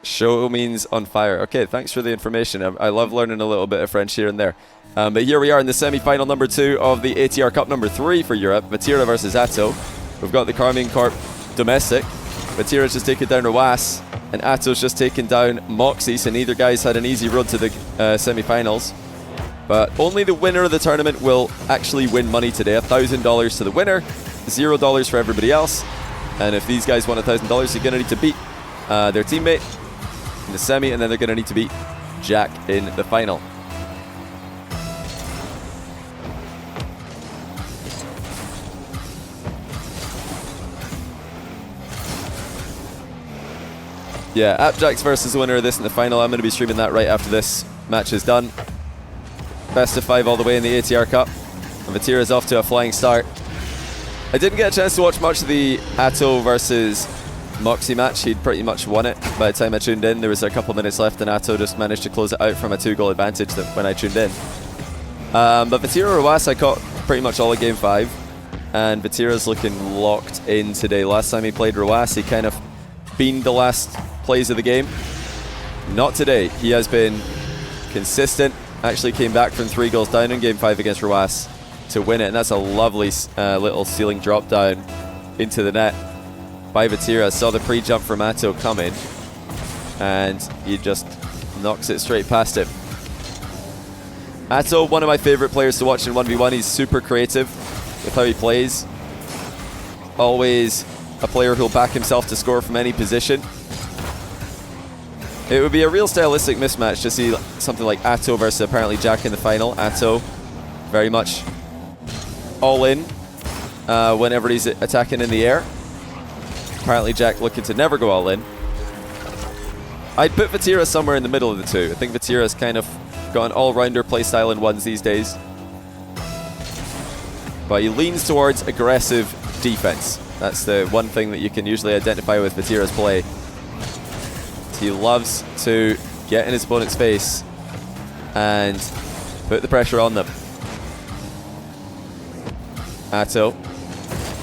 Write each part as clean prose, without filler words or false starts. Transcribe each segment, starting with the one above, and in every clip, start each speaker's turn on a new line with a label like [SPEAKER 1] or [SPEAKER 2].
[SPEAKER 1] Show means on fire. Okay, thanks for the information. I love learning a little bit of French here and there. But here we are in the semi-final number 2 of the ATR Cup number 3 for Europe. Vatira versus Atow. We've got the Carmine Corp domestic. Vatira's just taken down Rawas, and Atow's just taken down Moxie, so neither guy's had an easy road to the semi-finals. But only the winner of the tournament will actually win money today. $1,000 to the winner, $0 for everybody else. And if these guys want $1,000, they're going to need to beat their teammate in the semi, and then they're going to need to beat Jack in the final. Yeah, AppJax versus the winner of this in the final. I'm going to be streaming that right after this match is done. Best of 5 all the way in the ATR Cup. And Vatira's off to a flying start. I didn't get a chance to watch much of the Atow versus Moxie match. He'd pretty much won it by the time I tuned in. There was a couple minutes left, and Atow just managed to close it out from a 2-goal advantage when I tuned in. But Vatira Rawas, I caught pretty much all of Game 5. And Vatira's looking locked in today. Last time he played Rawas, he kind of beamed the last plays of the game. Not today. He has been consistent. Actually came back from 3 goals down in Game 5 against Rawas to win it, and that's a lovely little ceiling drop down into the net by Vatira. Saw the pre-jump from Atow coming, and he just knocks it straight past him. Atow, one of my favorite players to watch in 1v1. He's super creative with how he plays. Always a player who'll back himself to score from any position. It would be a real stylistic mismatch to see something like Atow versus apparently Jack in the final. Atow very much all in whenever he's attacking in the air. Apparently Jack looking to never go all in. I'd put Vatira somewhere in the middle of the two. I think Vatira's kind of got an all-rounder playstyle in ones these days. But he leans towards aggressive defense. That's the one thing that you can usually identify with Vatira's play. He loves to get in his opponent's face and put the pressure on them. Atow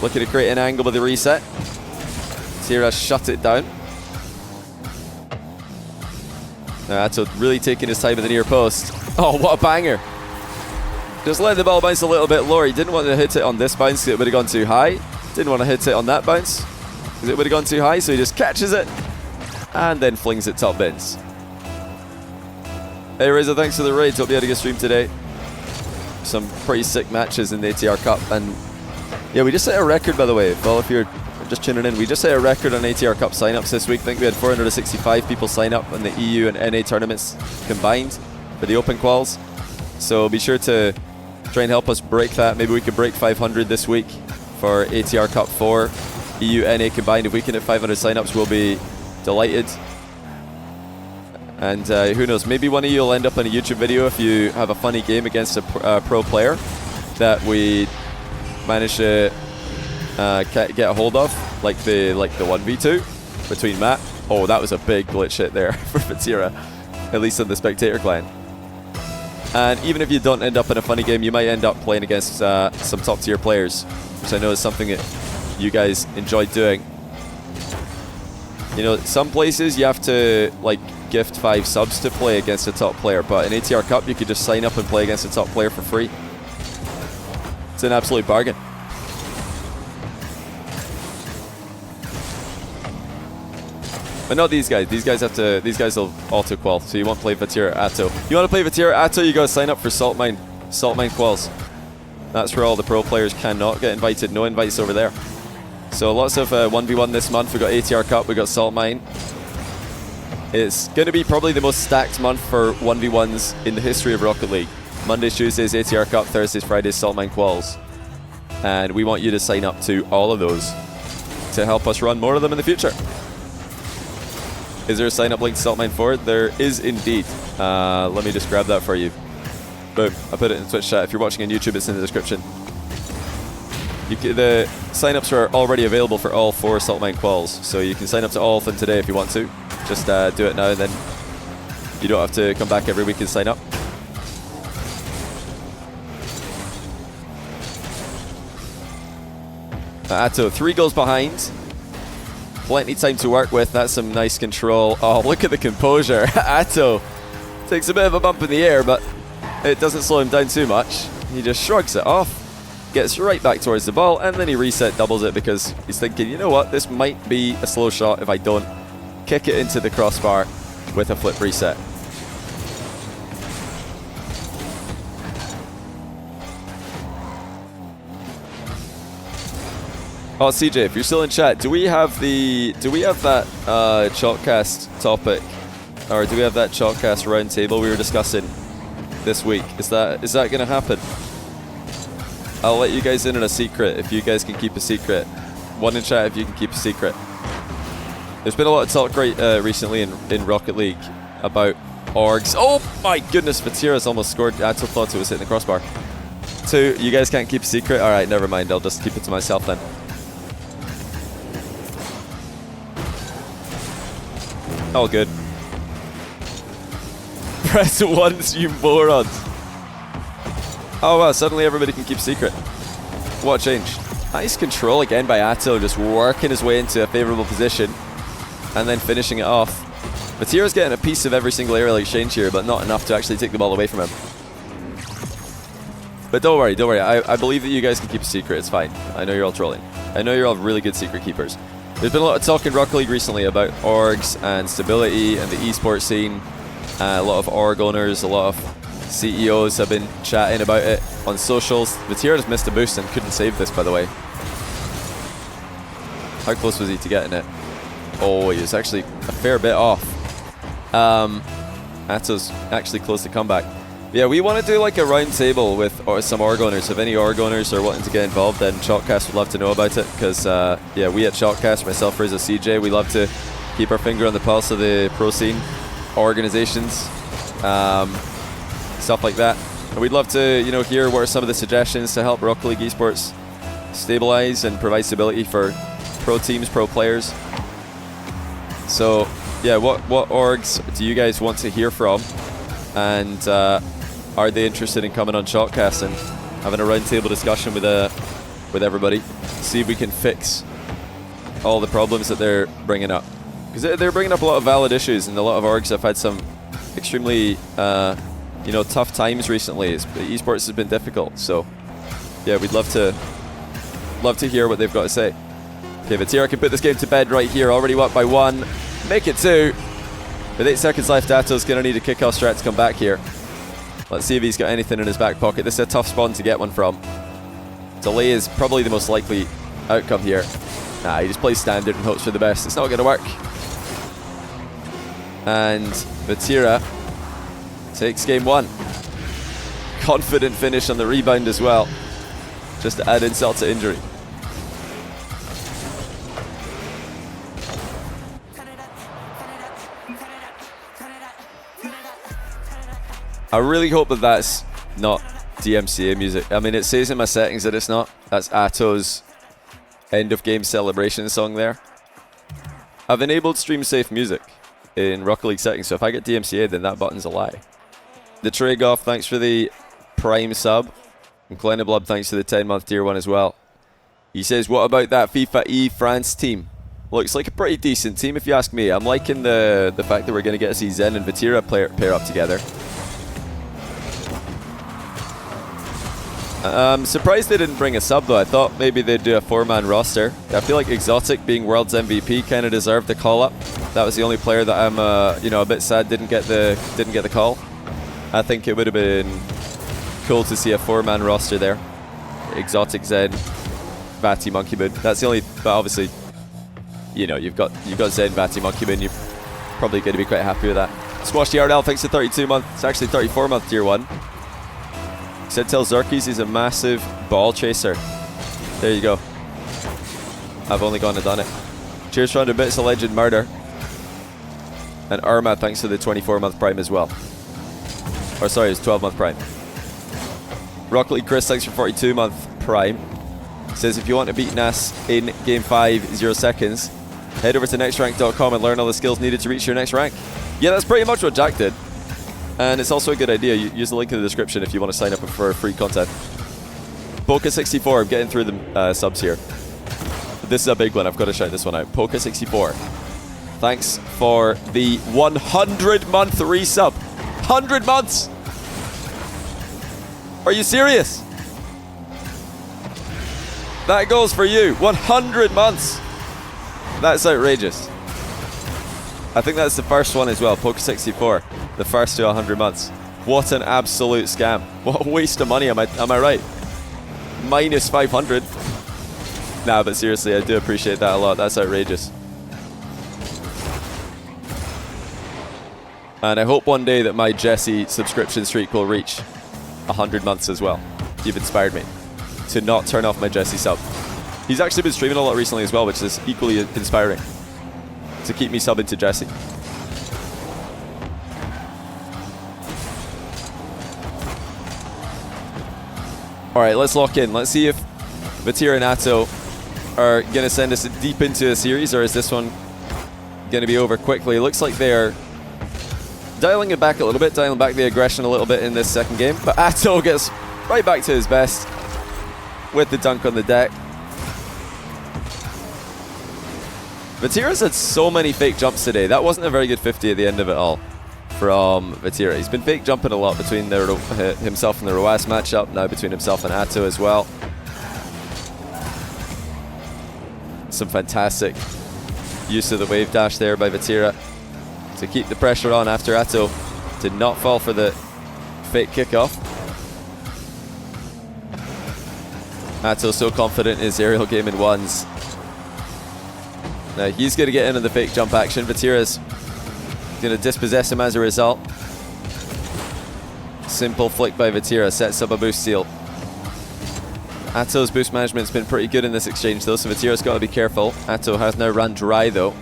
[SPEAKER 1] looking to create an angle with the reset. Vatira shut it down. Now Atow really taking his time at the near post. Oh, what a banger. Just let the ball bounce a little bit lower. He didn't want to hit it on this bounce because it would have gone too high. Didn't want to hit it on that bounce because it would have gone too high, so he just catches it and then flings it top bins. Hey Razor, thanks for the raid. Hope you had a good stream today. Some pretty sick matches in the ATR Cup, and yeah, we just set a record, by the way. Well, if you're just tuning in, we just set a record on ATR Cup signups this week. I think we had 465 people sign up on the EU and NA tournaments combined for the open quals. So be sure to try and help us break that. Maybe we could break 500 this week for ATR Cup 4, EU, NA combined. If we can hit 500 signups, we'll be delighted. And who knows, maybe one of you will end up in a YouTube video if you have a funny game against a pro player that we manage to get a hold of, like the 1v2 between Matt. Oh, that was a big glitch hit there for Vatira, at least on the spectator client. And even if you don't end up in a funny game, you might end up playing against some top tier players, which I know is something that you guys enjoy doing. You know, some places you have to like gift 5 subs to play against a top player, but in ATR Cup you could just sign up and play against a top player for free. It's an absolute bargain. But not these guys. These guys have to. These guys will auto qual. So you won't play Vatira Atow. You want to play Vatira Atow? You got to sign up for Salt Mine quals. That's where all the pro players cannot get invited. No invites over there. So lots of 1v1 this month. We got ATR Cup. We got Salt Mine. It's going to be probably the most stacked month for 1v1s in the history of Rocket League. Mondays, Tuesdays, ATR Cup. Thursdays, Fridays, Salt Mine quals. And we want you to sign up to all of those to help us run more of them in the future. Is there a sign-up link to Salt Mine 4? There is indeed. Let me just grab that for you. Boom. I put it in the Twitch chat. If you're watching on YouTube, it's in the description. The sign-ups are already available for all 4 Salt Mine quals, so you can sign up to all of them today if you want to. Just do it now, and then you don't have to come back every week and sign up. Atow, 3 goals behind. plenty time to work with. That's some nice control. Oh, look at the composure. Atow takes a bit of a bump in the air, but it doesn't slow him down too much. He just shrugs it off, gets right back towards the ball, and then he reset doubles it because he's thinking, you know what, this might be a slow shot if I don't kick it into the crossbar with a flip reset. Oh, CJ, if you're still in chat, do we have that Chalkcast topic, or do we have that Chalkcast round table we were discussing this week? Is that going to happen? I'll let you guys in on a secret if you guys can keep a secret. One in chat if you can keep a secret. There's been a lot of talk recently in Rocket League about orgs. Oh my goodness, Vatira's almost scored. I thought it was hitting the crossbar. 2, you guys can't keep a secret? Alright, never mind. I'll just keep it to myself then. All good. Press it once, you morons. Oh wow, suddenly everybody can keep secret. What a change. Nice control again by Atow, just working his way into a favourable position and then finishing it off. Vatira's getting a piece of every single aerial exchange here, but not enough to actually take the ball away from him. But don't worry. I believe that you guys can keep a secret, it's fine. I know you're all trolling. I know you're all really good secret keepers. There's been a lot of talk in Rocket League recently about orgs and stability and the esports scene. A lot of org owners, a lot of CEOs have been chatting about it on socials. Vatira just missed a boost and couldn't save this, by the way. How close was he to getting it? Oh, he was actually a fair bit off. Atow's actually close to comeback. Yeah, we want to do like a round table with some org owners. If any org owners are wanting to get involved, then Chalkcast would love to know about it. Because yeah, we at Chalkcast, myself, Fraser, CJ, we love to keep our finger on the pulse of the pro scene, organizations, stuff like that. And we'd love to, you know, hear what are some of the suggestions to help Rocket League esports stabilize and provide stability for pro teams, pro players. So yeah, what orgs do you guys want to hear from? And are they interested in coming on Chalkcast and having a roundtable discussion with everybody? See if we can fix all the problems that they're bringing up. Because they're bringing up a lot of valid issues, and a lot of orgs have had some extremely you know, tough times recently. Esports has been difficult, so yeah, we'd love to hear what they've got to say. Okay, Vatira can put this game to bed right here. Already up by 1, make it 2. With 8 seconds left, Atow's going to need a kickoff strat to come back here. Let's see if he's got anything in his back pocket. This is a tough spawn to get one from. Delay is probably the most likely outcome here. Nah, he just plays standard and hopes for the best. It's not going to work. And Vatira takes game 1. Confident finish on the rebound as well, just to add insult to injury. I really hope that that's not DMCA music. I mean, it says in my settings that it's not. That's Atow's end of game celebration song there. I've enabled stream safe music in Rocket League settings, so if I get DMCA, then that button's a lie. The Tragoff, thanks for the Prime sub. And Cleniblob, thanks for the 10-month tier 1 as well. He says, what about that FIFA E France team? Looks like a pretty decent team if you ask me. I'm liking the fact that we're going to get to see Zen and Vatira pair up together. I'm surprised they didn't bring a sub though. I thought maybe they'd do a 4-man roster. I feel like Exotic, being World's MVP, kind of deserved the call up. That was the only player that I'm you know, a bit sad didn't get the call. I think it would have been cool to see a 4-man roster there. Exotic, Zen, Vati, Monkey Moon. That's the only, but obviously, you know, you've got Zen, Vati, Monkey Moon. You're probably going to be quite happy with that. Squash TRL, thanks to 32 month. It's actually 34-month tier 1. Said tell Zerkis he's a massive ball chaser. There you go. I've only gone and done it. Cheers for 100 bits, a legend murder. And Irma, thanks to the 24-month prime as well. Or sorry, it's 12-month prime. Rocket League Chris, thanks for 42-month prime. Says if you want to beat NAS in game 5, 0 seconds, head over to nextrank.com and learn all the skills needed to reach your next rank. Yeah, that's pretty much what Jack did. And it's also a good idea. Use the link in the description if you want to sign up for free content. Boca64, I'm getting through the subs here. this is a big one. I've got to shout this one out. Poker64. Thanks for the 100-month resub. 100 months! Are you serious? That goes for you. 100 months. That's outrageous. I think that's the first one as well. Poker64. The first to 100 months. What an absolute scam. What a waste of money. Am I right? Minus 500. Nah, but seriously, I do appreciate that a lot. That's outrageous. And I hope one day that my Jesse subscription streak will reach 100 months as well. You've inspired me to not turn off my Jesse sub. He's actually been streaming a lot recently as well, which is equally inspiring to keep me subbing to Jesse. Alright, let's lock in. Let's see if Vatira and Atow are going to send us deep into a series, or is this one going to be over quickly? It looks like they're dialing it back a little bit, dialing back the aggression a little bit in this second game, but Atow gets right back to his best with the dunk on the deck. Vatira's had so many fake jumps today. That wasn't a very good 50 at the end of it all from Vatira. He's been fake jumping a lot between himself and the Roas matchup, now between himself and Atow as well. Some fantastic use of the wave dash there by Vatira to keep the pressure on after Atow did not fall for the fake kickoff. Atow so confident in his aerial game in ones. Now he's going to get into the fake jump action. Vatira's going to dispossess him as a result. Simple flick by Vatira sets up a boost seal. Atow's boost management's been pretty good in this exchange though, so Vatira's got to be careful. Atow has now run dry though.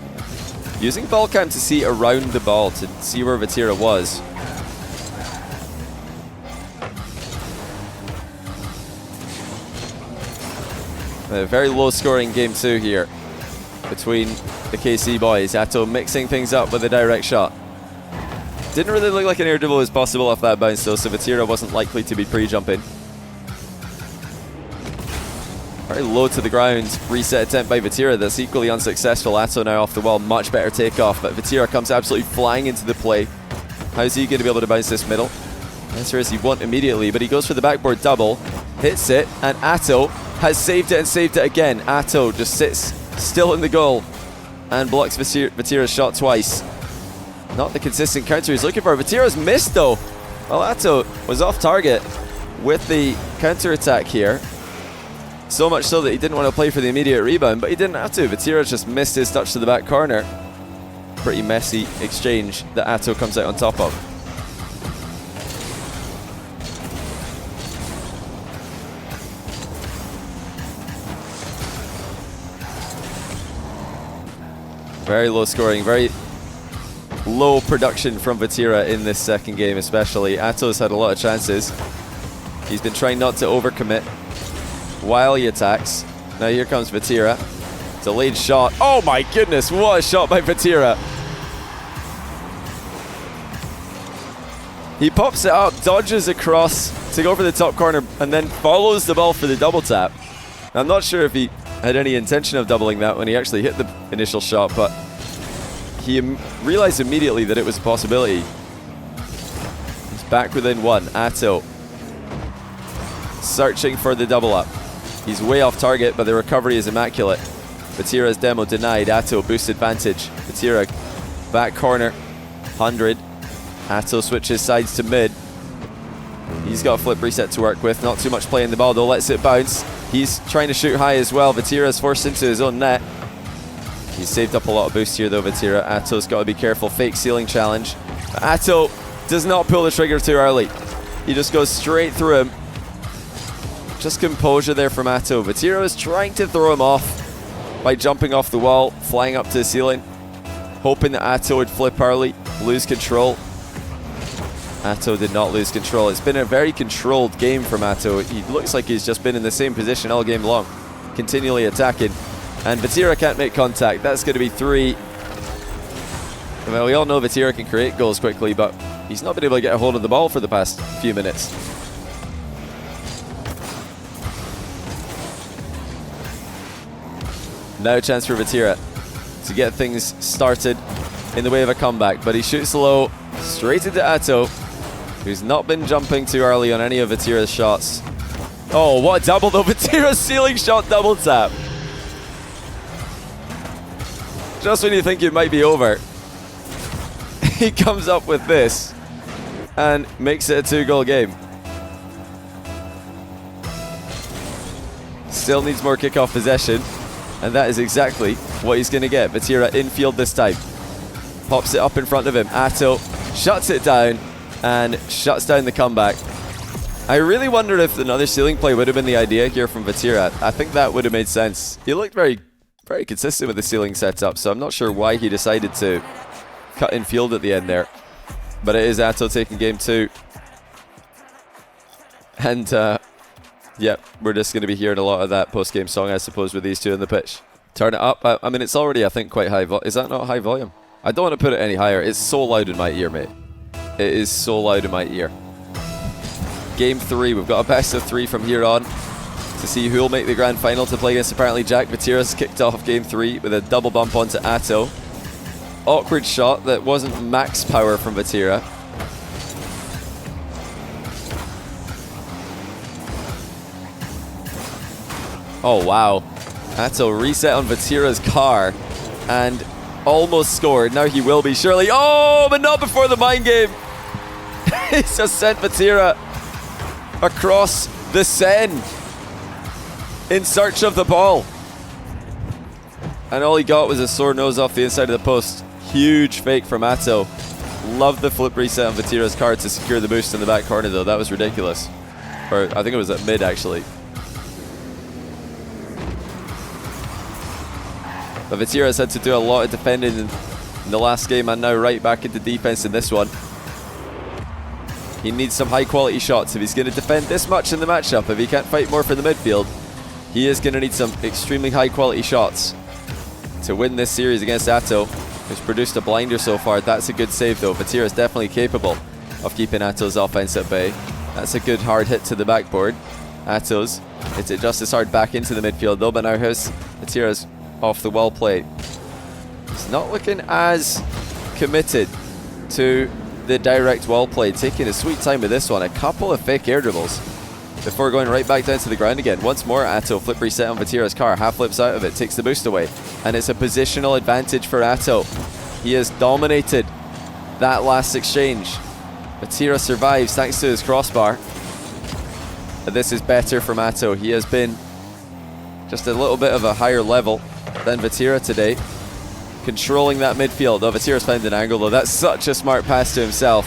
[SPEAKER 1] Using ball cam to see around the ball to see where Vatira was. A very low scoring game 2 here between the KC boys. Atow mixing things up with a direct shot. Didn't really look like an air dribble was possible off that bounce though, so Vatira wasn't likely to be pre-jumping. Very low to the ground. Reset attempt by Vatira that's equally unsuccessful. Atow now off the wall. Much better takeoff, but Vatira comes absolutely flying into the play. How's he going to be able to bounce this middle? The answer is he won't immediately, but he goes for the backboard double. Hits it, and Atow has saved it and saved it again. Atow just sits still in the goal and blocks Vatira's shot twice. Not the consistent counter he's looking for. Vatira's missed though. Well, Atow was off target with the counter attack here. So much so that he didn't want to play for the immediate rebound, but he didn't have to. Vatira just missed his touch to the back corner. Pretty messy exchange that Atow comes out on top of. Very low scoring, very low production from Vatira in this second game especially. Atow's had a lot of chances. He's been trying not to overcommit while he attacks. Now here comes Vatira. Delayed shot. Oh my goodness, what a shot by Vatira. He pops it up, dodges across to go for the top corner, and then follows the ball for the double tap. I'm not sure if he had any intention of doubling that when he actually hit the initial shot, but he realized immediately that it was a possibility. He's back within one. Atow searching for the double up. He's way off target, but the recovery is immaculate. Vatira's demo denied. Atow boost advantage. Vatira back corner, 100. Atow switches sides to mid. He's got a flip reset to work with. Not too much play in the ball though. Lets it bounce. He's trying to shoot high as well. Vatira's forced into his own net. He's saved up a lot of boost here though, Vatira. Atow's got to be careful. Fake ceiling challenge. Atow does not pull the trigger too early. He just goes straight through him. Just composure there from Atow. Vatira is trying to throw him off by jumping off the wall, flying up to the ceiling, hoping that Atow would flip early, lose control. Atow did not lose control. It's been a very controlled game from Atow. He looks like he's just been in the same position all game long, continually attacking. And Vatira can't make contact. That's going to be 3. Well, we all know Vatira can create goals quickly, but he's not been able to get a hold of the ball for the past few minutes. Now a chance for Vatira to get things started in the way of a comeback, but he shoots low, straight into Atow, who's not been jumping too early on any of Vatira's shots. Oh, what a double though. Vatira's ceiling shot double tap. Just when you think it might be over, he comes up with this and makes it a 2-goal game. Still needs more kickoff possession, and that is exactly what he's going to get. Vatira infield this time. Pops it up in front of him. Atow shuts it down and shuts down the comeback. I really wonder if another ceiling play would have been the idea here from Vatira. I think that would have made sense. He looked very consistent with the ceiling setup, so I'm not sure why he decided to cut in field at the end there. But it is Atow taking game 2. And yeah, we're just going to be hearing a lot of that post-game song, I suppose, with these two on the pitch. Turn it up. I mean, it's already, I think, quite high volume. Is that not high volume? I don't want to put it any higher. It's so loud in my ear, mate. It is so loud in my ear. Game 3. We've got a best of 3 from here on to see who will make the grand final to play against apparently Jack. Vatira's kicked off game 3 with a double bump onto Atow. Awkward shot that wasn't max power from Vatira. Oh, wow. Atow reset on Vatira's car and almost scored. Now he will be, surely. Oh, but not before the mind game. He's just sent Vatira across the Seine in search of the ball. And all he got was a sore nose off the inside of the post. Huge fake from Atow. Love the flip reset on Vatira's car to secure the boost in the back corner, though. That was ridiculous. Or I think it was at mid, actually. But Vatira's had to do a lot of defending in the last game and now right back into defense in this one. He needs some high quality shots if he's going to defend this much in the matchup. If he can't fight more for the midfield, he is going to need some extremely high quality shots to win this series against Atow, who's produced a blinder so far. That's a good save though. Vatira is definitely capable of keeping Atow's offense at bay. That's a good hard hit to the backboard. Atow's hits it just as hard back into the midfield though, but now here's Vatira's off the well play. He's not looking as committed to the direct well play, taking a sweet time with this one. A couple of fake air dribbles before going right back down to the ground again. Once more, Atow flip reset on Vatira's car, half flips out of it, takes the boost away, and it's a positional advantage for Atow. He has dominated that last exchange. Vatira survives thanks to his crossbar, but this is better from Atow. He has been just a little bit of a higher level than Vatira today, controlling that midfield. Oh, Vatira's found an angle though. That's such a smart pass to himself.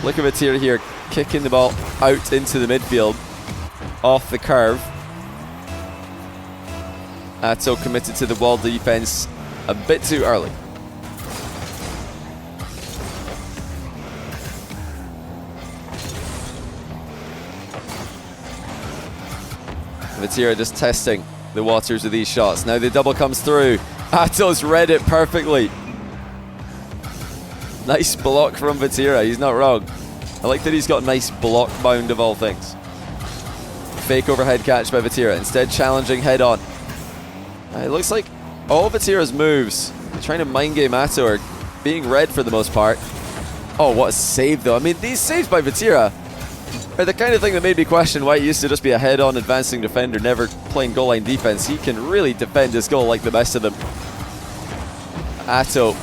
[SPEAKER 1] Look at Vatira here, kicking the ball out into the midfield off the curve. Atow committed to the wall defense a bit too early. Vatira just testing the waters of these shots. Now the double comes through. Atow's read it perfectly. Nice block from Vatira. He's not wrong. I like that he's got a nice block bound of all things. Fake overhead catch by Vatira. Instead challenging head on. It looks like all Vatira's moves, trying to mind game Atow, are being read for the most part. Oh, what a save though. I mean, these saves by Vatira are the kind of thing that made me question why he used to just be a head-on advancing defender, never playing goal line defense. He can really defend his goal like the best of them. Atow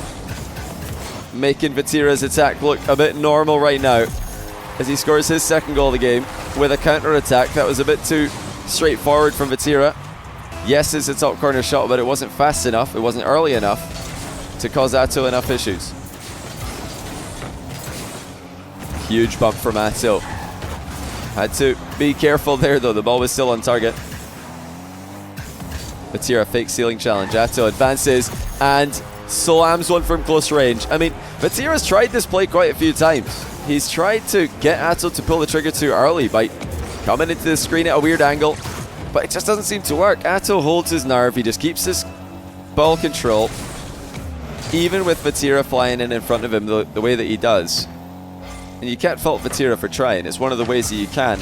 [SPEAKER 1] making Vatira's attack look a bit normal right now as he scores his second goal of the game with a counter-attack. That was a bit too straightforward from Vatira. Yes, it's a top corner shot, but it wasn't fast enough, it wasn't early enough to cause Atow enough issues. Huge bump from Atow. Had to be careful there though, the ball was still on target. Vatira fake ceiling challenge. Atow advances and slams one from close range. I mean, Vatira's tried this play quite a few times. He's tried to get Atow to pull the trigger too early by coming into the screen at a weird angle, but it just doesn't seem to work. Atow holds his nerve, he just keeps his ball control, even with Vatira flying in front of him the way that he does. And you can't fault Vatira for trying. It's one of the ways that you can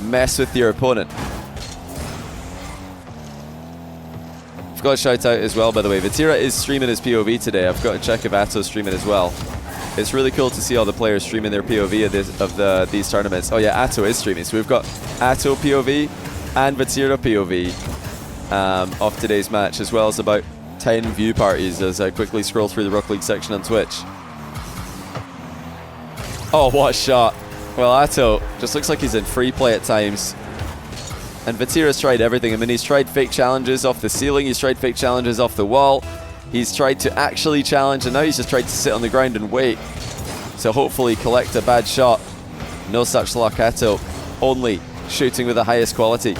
[SPEAKER 1] mess with your opponent. I've got to shout out as well, by the way, Vatira is streaming his POV today. I've got to check if Atow's streaming as well. It's really cool to see all the players streaming their POV of these tournaments. Oh yeah, Atow is streaming. So we've got Atow POV and Vatira POV of today's match, as well as about 10 view parties as I quickly scroll through the Rock League section on Twitch. Oh, what a shot. Well, Atow just looks like he's in free play at times. And Vatira's tried everything. I mean, he's tried fake challenges off the ceiling. He's tried fake challenges off the wall. He's tried to actually challenge, and now he's just tried to sit on the ground and wait. So hopefully collect a bad shot. No such luck, Atow. Only shooting with the highest quality.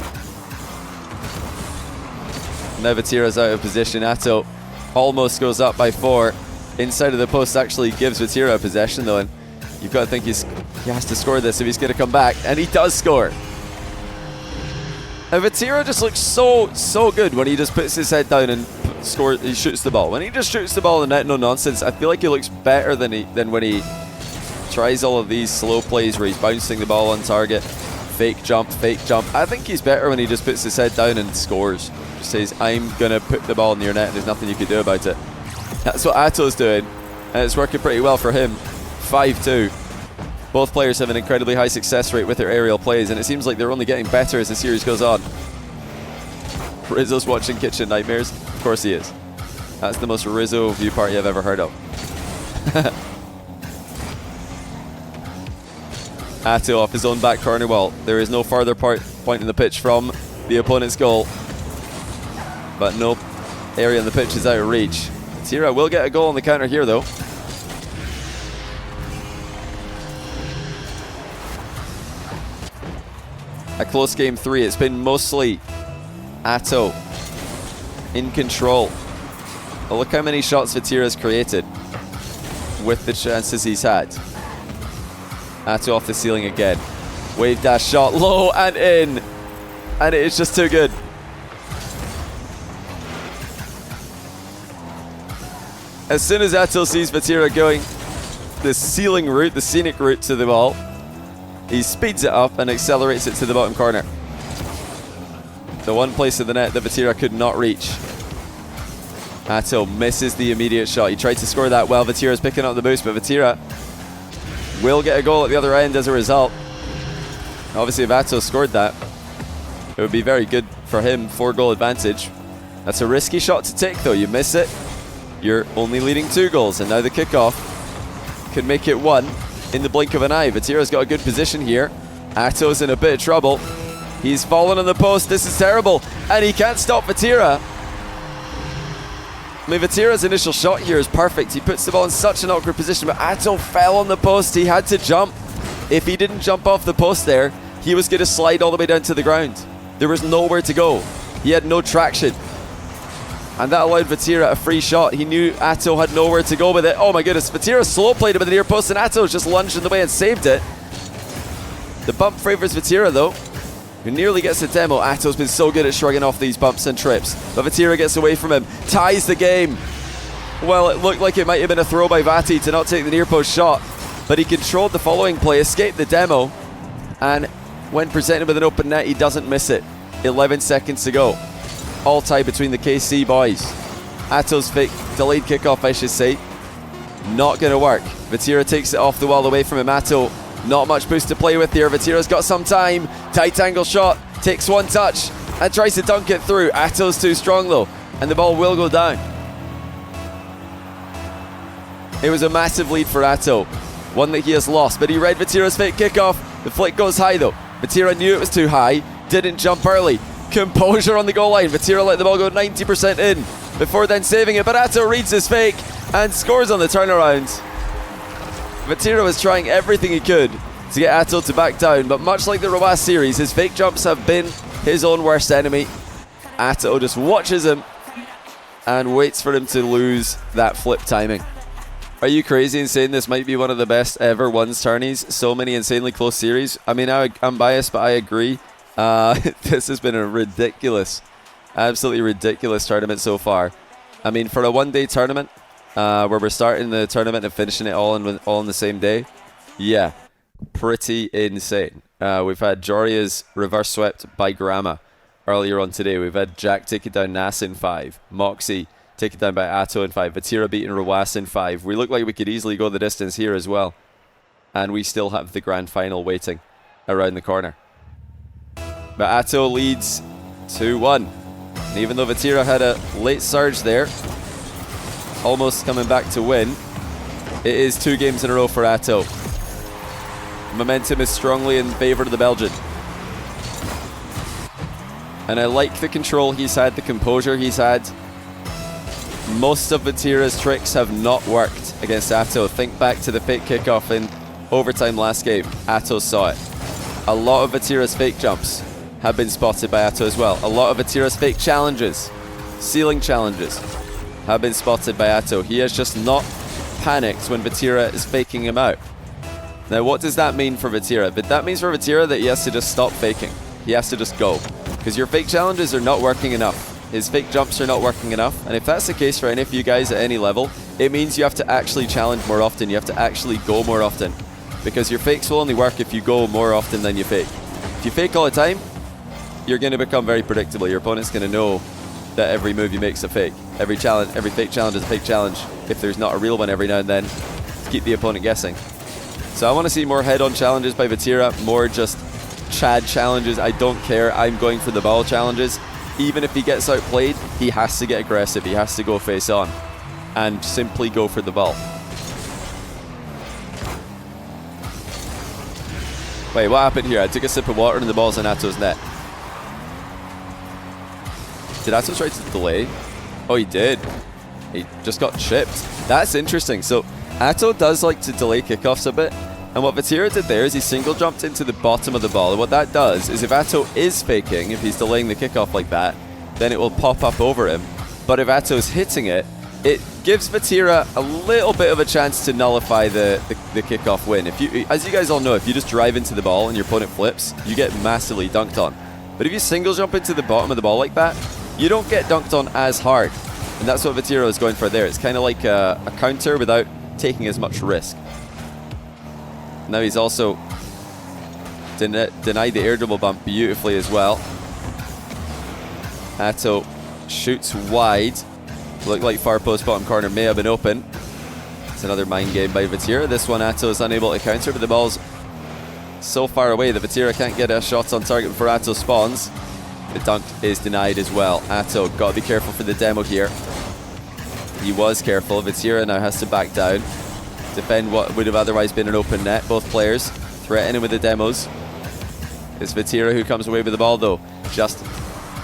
[SPEAKER 1] Now Vatira's out of position. Atow almost goes up by 4. Inside of the post actually gives Vatira a possession though, and you've got to think he has to score this if he's going to come back, and he does score. And Vatira just looks so good when he just puts his head down and he shoots the ball. When he just shoots the ball in the net, no nonsense, I feel like he looks better than when he tries all of these slow plays where he's bouncing the ball on target. Fake jump, fake jump. I think he's better when he just puts his head down and scores. Just says, I'm going to put the ball in your net and there's nothing you can do about it. That's what Atow's doing, and it's working pretty well for him. 5-2. Both players have an incredibly high success rate with their aerial plays, and it seems like they're only getting better as the series goes on. Rizzo's watching Kitchen Nightmares. Of course he is. That's the most Rizzo view party I've ever heard of. Atow off his own back corner wall. There is no farther point in the pitch from the opponent's goal, but no area in the pitch is out of reach. Vatira will get a goal on the counter here though. A close game 3. It's been mostly Atow in control. But look how many shots Vatira's created with the chances he's had. Atow off the ceiling again. Wave dash shot, low and in. And it is just too good. As soon as Atow sees Vatira going the ceiling route, the scenic route to the ball, he speeds it up and accelerates it to the bottom corner. The one place of the net that Vatira could not reach. Atow misses the immediate shot. He tried to score that well. Vatira's picking up the boost, but Vatira will get a goal at the other end as a result. Obviously, if Atow scored that, it would be very good for him. 4-goal advantage. That's a risky shot to take, though. You miss it, you're only leading 2 goals, and now the kickoff could make it 1 in the blink of an eye. Vatira's got a good position here. Atow's in a bit of trouble. He's fallen on the post. This is terrible, and he can't stop Vatira. I mean, Vatira's initial shot here is perfect. He puts the ball in such an awkward position, but Atow fell on the post. He had to jump. If he didn't jump off the post there, he was going to slide all the way down to the ground. There was nowhere to go. He had no traction. And that allowed Vatira a free shot. He knew Atow had nowhere to go with it. Oh my goodness, Vatira slow played it with the near post, and Atow just lunged in the way and saved it. The bump favours Vatira though, who nearly gets a demo. Atow's been so good at shrugging off these bumps and trips, but Vatira gets away from him, ties the game. Well, it looked like it might have been a throw by Vati to not take the near post shot, but he controlled the following play, escaped the demo, and when presented with an open net, he doesn't miss it. 11 seconds to go. All tied between the KC boys. Atow's fake delayed kickoff, I should say, not going to work. Vatira takes it off the wall away from him. Atow, not much boost to play with here. Vatira's got some time. Tight angle shot, takes one touch and tries to dunk it through. Atow's too strong though, and the ball will go down. It was a massive lead for Atow, one that he has lost, but he read Vatira's fake kickoff. The flick goes high though. Vatira knew it was too high, didn't jump early. Composure on the goal line. Vatira let the ball go 90% in before then saving it, but Atow reads his fake and scores on the turnaround. Vatira was trying everything he could to get Atow to back down, but much like the Roas series, his fake jumps have been his own worst enemy. Atow just watches him and waits for him to lose that flip timing. Are you crazy in saying this might be one of the best ever ones tourneys? So many insanely close series. I mean, I'm biased, but I agree. This has been a ridiculous, absolutely ridiculous tournament so far. I mean, for a one-day tournament, where we're starting the tournament and finishing it all on the same day, yeah, pretty insane. We've had Joria's reverse swept by Grama. earlier on today. We've had Jack take it down Nas in 5. Moxie take it down by Atow in 5. Vatira beating Rawas in 5. We look like we could easily go the distance here as well. And we still have the grand final waiting around the corner. But Atow leads 2-1. And even though Vatira had a late surge there, almost coming back to win, it is 2 games in a row for Atow. Momentum is strongly in favour of the Belgian. And I like the control he's had, the composure he's had. Most of Vatira's tricks have not worked against Atow. Think back to the fake kickoff in overtime last game. Atow saw it. A lot of Vatira's fake jumps have been spotted by Atow as well. A lot of Vatira's fake challenges, ceiling challenges, have been spotted by Atow. He has just not panicked when Vatira is faking him out. Now, what does that mean for Vatira? But that means for Vatira that he has to just stop faking. He has to just go. Because your fake challenges are not working enough. His fake jumps are not working enough. And if that's the case for any of you guys at any level, it means you have to actually challenge more often. You have to actually go more often. Because your fakes will only work if you go more often than you fake. If you fake all the time, you're going to become very predictable. Your opponent's going to know that every move you make is a fake. Every fake challenge is a fake challenge. If there's not a real one every now and then, to keep the opponent guessing. So I want to see more head-on challenges by Vatira, more just Chad challenges. I don't care. I'm going for the ball challenges. Even if he gets outplayed, he has to get aggressive. He has to go face on and simply go for the ball. Wait, what happened here? I took a sip of water and the ball's in Atow's net. Did Atow try to delay? Oh, he did. He just got chipped. That's interesting. So Atow does like to delay kickoffs a bit. And what Vatira did there is he single jumped into the bottom of the ball. And what that does is if Atow is faking, if he's delaying the kickoff like that, then it will pop up over him. But if Atow's hitting it, it gives Vatira a little bit of a chance to nullify the kickoff win. If you, as you guys all know, if you just drive into the ball and your opponent flips, you get massively dunked on. But if you single jump into the bottom of the ball like that, you don't get dunked on as hard. And that's what Vatira is going for there. It's kind of like a counter without taking as much risk. Now he's also denied the air dribble bump beautifully as well. Atow shoots wide. Looked like far post bottom corner may have been open. It's another mind game by Vatira. This one Atow is unable to counter, but the ball's so far away that Vatira can't get a shot on target before Atow spawns. The dunk is denied as well. Atow got to be careful for the demo here. He was careful. Vatira now has to back down. Defend what would have otherwise been an open net. Both players threatening with the demos. It's Vatira who comes away with the ball though. Just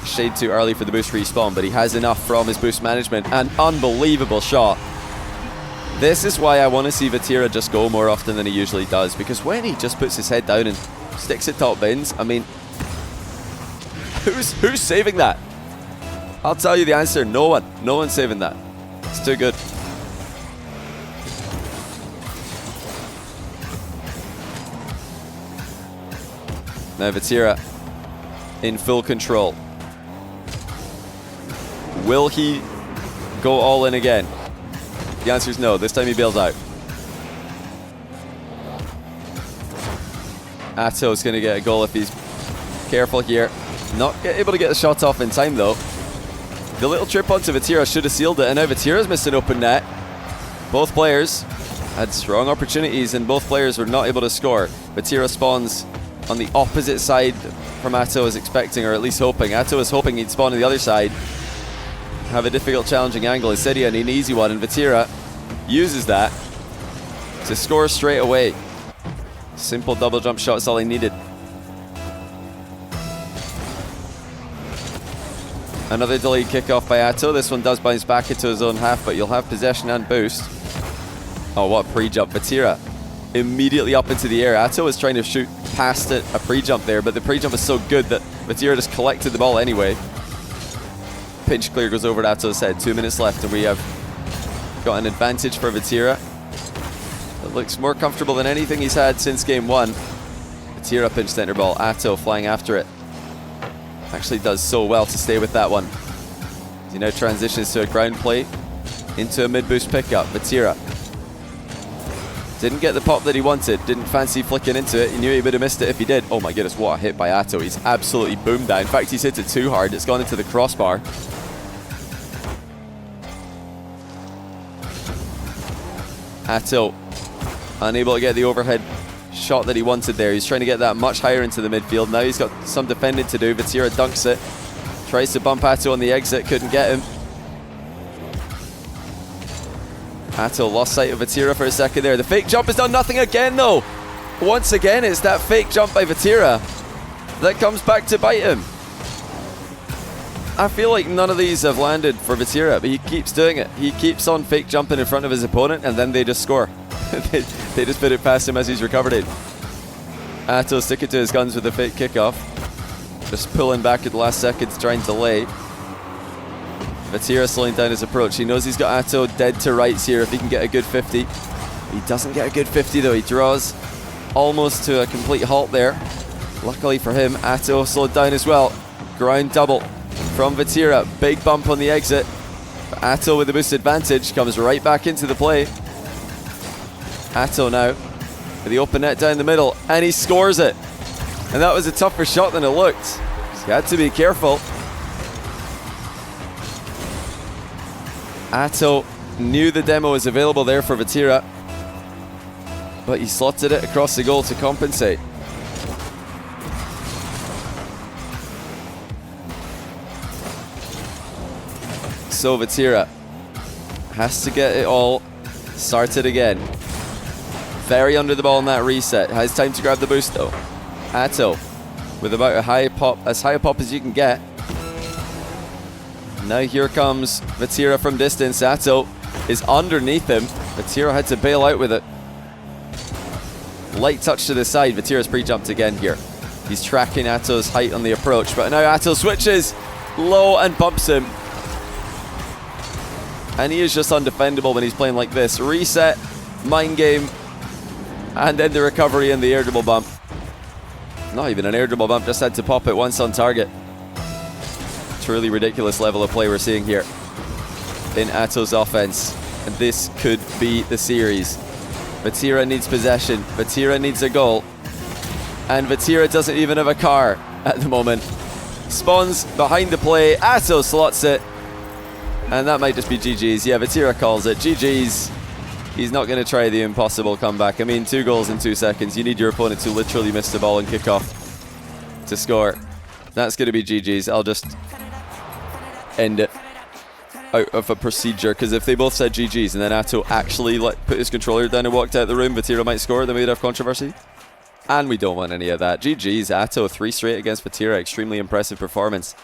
[SPEAKER 1] shade too early for the boost respawn, but he has enough from his boost management. An unbelievable shot. This is why I want to see Vatira just go more often than he usually does, because when he just puts his head down and sticks at top bins, I mean, who's saving that? I'll tell you the answer, no one. No one's saving that. It's too good. Now Vatira in full control. Will he go all in again? The answer is no. This time he bails out. Atow's going to get a goal if he's careful here. Not able to get the shot off in time though. The little trip onto Vatira should have sealed it, and now Vatira's missed an open net. Both players had strong opportunities and both players were not able to score. Vatira spawns on the opposite side from Atow is expecting, or at least hoping. Atow is hoping he'd spawn on the other side, have a difficult challenging angle. Instead he had an easy one, and Vatira uses that to score straight away. Simple double jump shot is all he needed. Another delayed kickoff by Atow. This one does bounce back into his own half, but you'll have possession and boost. Oh, what a pre-jump. Vatira immediately up into the air. Atow was trying to shoot past it, a pre-jump there, but the pre-jump is so good that Vatira just collected the ball anyway. Pinch clear goes over to Atow's head. 2 minutes left and we have got an advantage for Vatira. It looks more comfortable than anything he's had since game 1. Vatira pinch center ball. Atow flying after it. Actually does so well to stay with that one. He now transitions to a ground play into a mid-boost pickup. Vatira Didn't get the pop that he wanted. Didn't fancy flicking into it. He knew he would have missed it if he did. Oh my goodness, what a hit by Atow. He's absolutely boomed that. In fact, he's hit it too hard. It's gone into the crossbar. Atow unable to get the overhead shot that he wanted there. He's trying to get that much higher into the midfield. Now he's got some defending to do. Vatira dunks it. Tries to bump Atow on the exit. Couldn't get him. Atow lost sight of Vatira for a second there. The fake jump has done nothing again, though. Once again, it's that fake jump by Vatira that comes back to bite him. I feel like none of these have landed for Vatira, but he keeps doing it. He keeps on fake jumping in front of his opponent, and then they just score. they just put it past him as he's recovered it. Atow sticking to his guns with the fake kickoff. Just pulling back at the last second to try and delay. Vatira slowing down his approach. He knows he's got Atow dead to rights here if he can get a good 50. He doesn't get a good 50 though. He draws almost to a complete halt there. Luckily for him, Atow slowed down as well. Ground double from Vatira. Big bump on the exit. But Atow with the boost advantage comes right back into the play. Atow now with the open net down the middle, and he scores it. And that was a tougher shot than it looked. He had to be careful. Atow knew the demo was available there for Vatira, but he slotted it across the goal to compensate. So Vatira has to get it all started again. Very under the ball in that reset. Has time to grab the boost though. Atow with about as high a pop as you can get. Now here comes Vatira from distance. Atow is underneath him. Vatira had to bail out with it. Light touch to the side. Vatira's pre-jumped again here. He's tracking Atow's height on the approach, but now Atow switches low and bumps him. And he is just undefendable when he's playing like this. Reset, mind game, and then the recovery and the air dribble bump. Not even an air dribble bump, just had to pop it once on target. Truly ridiculous level of play we're seeing here in Atow's offense. And this could be the series. Vatira needs possession. Vatira needs a goal. And Vatira doesn't even have a car at the moment. Spawns behind the play. Atow slots it. And that might just be GG's. Yeah, Vatira calls it. GG's. He's not going to try the impossible comeback. I mean, 2 goals in 2 seconds. You need your opponent to literally miss the ball and kick off to score. That's going to be GG's. I'll just end it out of a procedure, because if they both said GG's and then Atow actually put his controller down and walked out the room, Vatira might score, then we'd have controversy. And we don't want any of that. GG's. Atow 3 straight against Vatira. Extremely impressive performance.